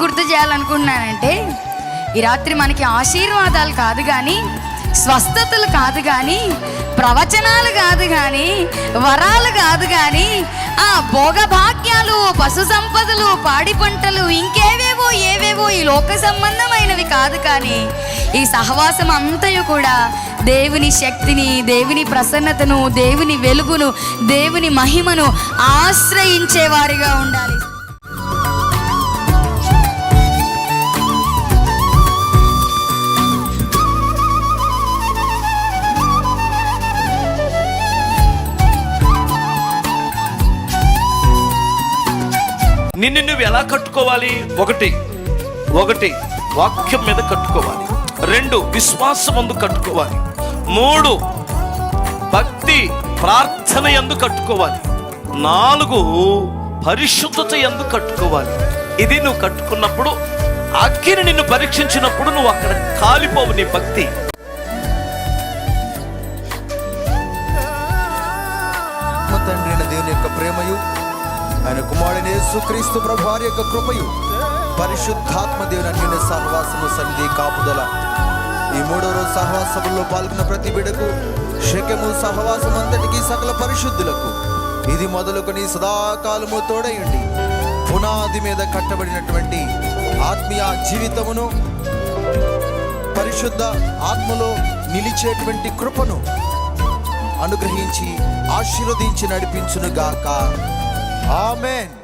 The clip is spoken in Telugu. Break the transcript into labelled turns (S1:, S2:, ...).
S1: గుర్తు చేయాలనుకుంటున్నానంటే, ఈ రాత్రి మనకి ఆశీర్వాదాలు కాదు కానీ, స్వస్థతలు కాదు కానీ, ప్రవచనాలు కాదు కానీ, వరాలు కాదు కానీ, ఆ భోగభాగ్యాలు, పశు సంపదలు, పాడి పంటలు, ఇంకేవేవో ఏవేవో ఈ లోక సంబంధమైనవి కాదు కానీ, ఈ సహవాసం అంతయు కూడా దేవుని శక్తిని, దేవుని ప్రసన్నతను, దేవుని వెలుగును, దేవుని మహిమను ఆశ్రయించేవారిగా ఉండాలి.
S2: నిన్ను నువ్వు ఎలా కట్టుకోవాలి? ఒకటి వాక్యం మీద కట్టుకోవాలి. 2 విశ్వాసం యందు కట్టుకోవాలి. 3 భక్తి ప్రార్థన యందు కట్టుకోవాలి. 4 పరిశుద్ధత యందు కట్టుకోవాలి. ఇది నువ్వు కట్టుకున్నప్పుడు, అగ్ని నిన్ను పరీక్షించినప్పుడు నువ్వు అక్కడ కాలిపోవు. నీ భక్తి
S3: తండ్రి అయిన దేవుని యొక్క ప్రేమయు, ఆయన కుమారుడైన యేసుక్రీస్తు ప్రభువారి యొక్క కృపయు, పరిశుద్ధాత్మ దేవుని అన్యోన్య సహవాసము, సన్నిధి, కాపుదల ఈ 3వ రోజు సహవాసములో పాల్గొన్న ప్రతి బిడ్డకు, శకెము సహవాసం అంతటికి, సకల పరిశుద్ధులకు ఇది మొదలుకొని సదాకాలము తోడయుండి పునాది మీద కట్టబడినటువంటి ఆత్మీయ జీవితమును, పరిశుద్ధ ఆత్మలో నిలిచేటువంటి కృపను అనుగ్రహించి ఆశీర్వదించి నడిపించునుగాక. ఆమేన్.